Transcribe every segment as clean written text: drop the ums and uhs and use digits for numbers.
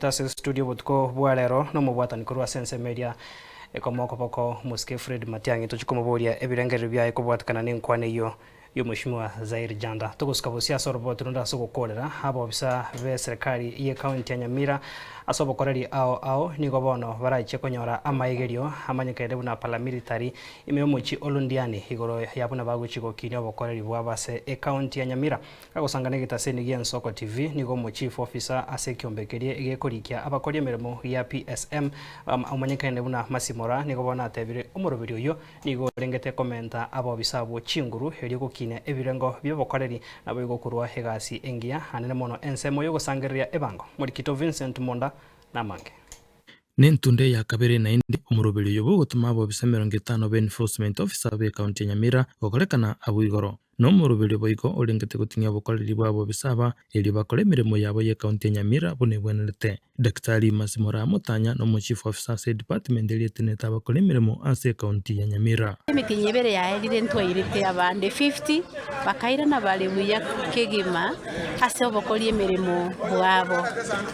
twitase studio butko bwarero no mubwatani kurwa Sense Media ekomoko boko muske Fred Matiang'i tuchikomoboria ebirengere bya ekobwatakana nenkwane iyo y'Mheshimiwa Zaire Janda tuguskabosia sorbo turunda sugukorera abo bisa be serikali ye county ya Nyamira asobokoreri ao nigo bono baraiche konyora amaigerio amanyekere buna paramilitary imeomuchi olundiani igoro yabuna baguchiko kinyo bokoreri bwabase e county ya Nyamira agosangana gitaseni gya Nsoko TV nigo mu chief officer asekyombekerie igekorikia abakorie meremo ya PSM amanyekere buna Masimora nigo bona atebire umurubiri uyo nigo rengete komenta abo bisabo chinguru heri gukine ebirengo byobokoreri nabo igokurwa hegasi engia hanene mono ensemo yo gosangeria ebango muri Kito Vincent Monda namange Nentunde ya kabere na indi umurubiri yobo gutuma abo bisa 50 be enforcement officer be county ya Nyamira gokorekana abo igoro no murubiri boiko olengete gutinya bokoreri bwabo bisaba eli bakore mirimo yabo ye county ya Nyamira bune bwenelete Daktari Masimora Mutanya no mu chief officer se department eli teneta bakore mirimo ase county ya Nyamira Mikinyebere ya elire ntwairite abande 50 bakaira na bale buya kegima ase obokorie mirimo bwabo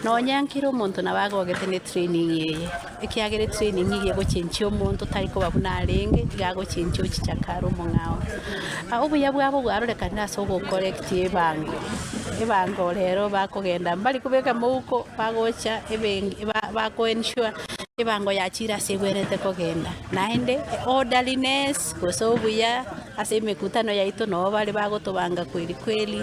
no nyankiro omonto nabagogete ne training yeye ekiagere training iye gochenchi omonto tariko babuna arenge gago chenchi ochichakaro mongao obuya bwabo bwarorekana ase ogocorrect ebango rero bakogenda mbali kubeka muko bagocha bakoensure ebango yachira segwerete kogenda naende orderliness kosobuya ase mekutano yaito no bali bagotobanga kweli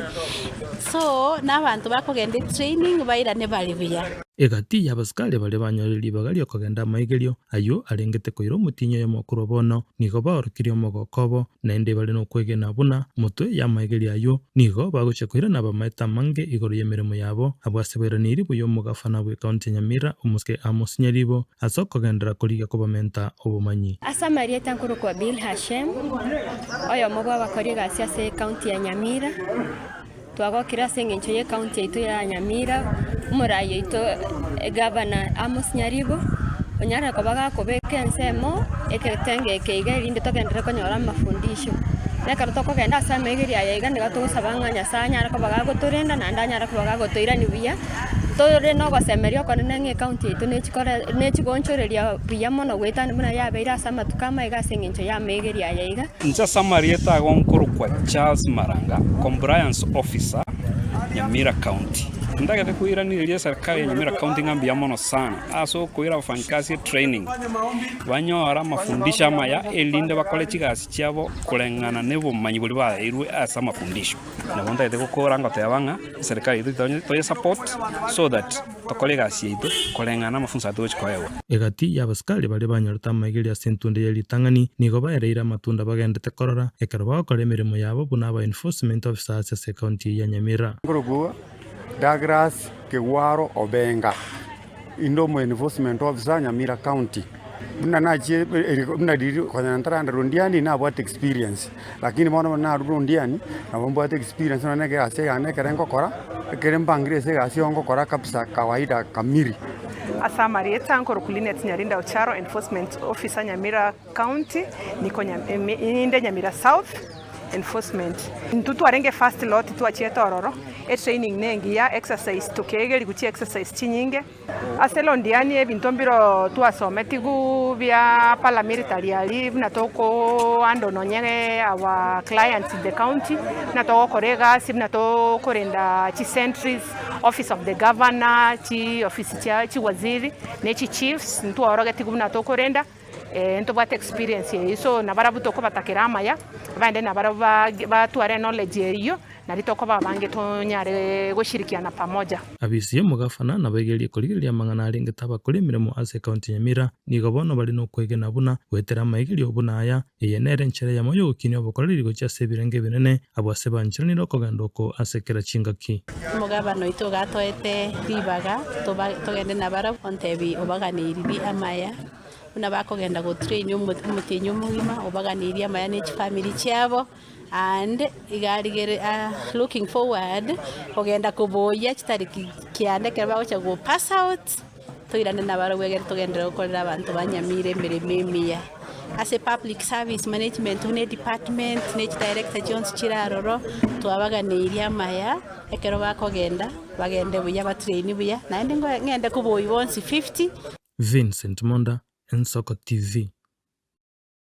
so n'abantu bakogenda training bairane bali buya egati yabaskale bale banyoreri bagali okogenda maigerio ayo arengete koiro mutinyo yo mokuru bono nigo baorokirio mogokobo naende bale no kwegena buna mutwe ya maigerio ayo nigo bagoche koira na bamaeta mange igoro yemeremo yabo abwaseberaniri buyo mugafana bwe county Nyamira umuske amosinyaribo asokogendera koliga kobamenta obumanyi asa marieta nkuru kwa Bill Hashem oyo mugwa bakori gasi ase county ya Nyamira twagokira sengencho ye county ito ya Nyamira umuraye ito governor Amos Nyaribo onyara kobaga kobeka ensemo eketenge keiga rinde togendera konyora mafundisho neka tokogenda asa megeri yayiga nigatugusabanga nyasanya ara kobaga goturenda na ndanyara kobaga gotoira nibuya tore no gosemerio konene nge county ito nechigonchoreria buya mono gwetani muna yabeira asa matukama iga sengencho ya megeri yayiga ncha samarieta gonkuru kwa Charles Maranga compliance officer Nyamira County ndagete kuira ni serikali ya Nyamira County ngambia mono sana aso kuira wafanyikazi training banyora mafundisha maya elinde bakole chigasi cyabo kurengana nebo manyi buli ba irwe asa mafundisho na bonda yete gukora ngo tayabanga serikali yitu toye support so that tokole gasi yitu kurengana mafunzo atu chikoyewa egati yabaskale bale banyorta maigeria sentunde yeli tangani nigo baereira matunda bagendete korora ekero bakore mirimo yabo bunaba enforcement officers ase county ya Nyamira Douglas Kewaro Obenga Indomo enforcement officer Nyamira County muna diri kwa ntaranda rundiani na what experience lakini mwana na rundiani na what experience na nege ase ane kerengo kora kerembangire se ase ongo kora kabisa kawaida kamiri asa marieta nkoro kulinet Nyarinda Ocharo enforcement officer Nyamira County niko inde Nyamira South enforcement ntutu arenge first lot tu achieta ororo training nengi ya exercise tukegeri guchi exercise chinyinge aselo ndiani ebintu mbiro tu asometigu bya paramilitary ali na toko ando nonyere our clients in the county na toko korega sibna to korenda chi sentries office of the governor chi office chi waziri ne chi chiefs ntu orogeti gubna to korenda ento bata experience yeso na barabuto ko batakirama ya bande na baraba tuare knowledge yeyo na litoko babange tonyare goshirikiana pamoja abisiye mugafana na bagerie koligeria mangana arenge taba kuri mirimo ase county Nyamira nigo bono bali no kwegena buna wetera maigiri obuna aya eyenere nchere ya moyo ukinyo bokoreri gocha sebirenge binene abwase banchirani rokogandoko ase kera chingaki mugabano ito gatoete ribaga togende na bara ontebi obaganiri amaya una bakogenda go train umutinyo mugima obaganiria amaya ne family cyabo and igarigere looking forward ogenda kuboya chitariki kiande keraba gocha go pass out toirane na bara wegere togendera gukorera abantu banyamire mirememia ase public service management une department ne director Jones Chiraroro twabaganeirie amaya ekero bakogenda bagende buya batrain buya naende ngende kuboyi bonsi 50. Vincent Monda, Ensoko TV.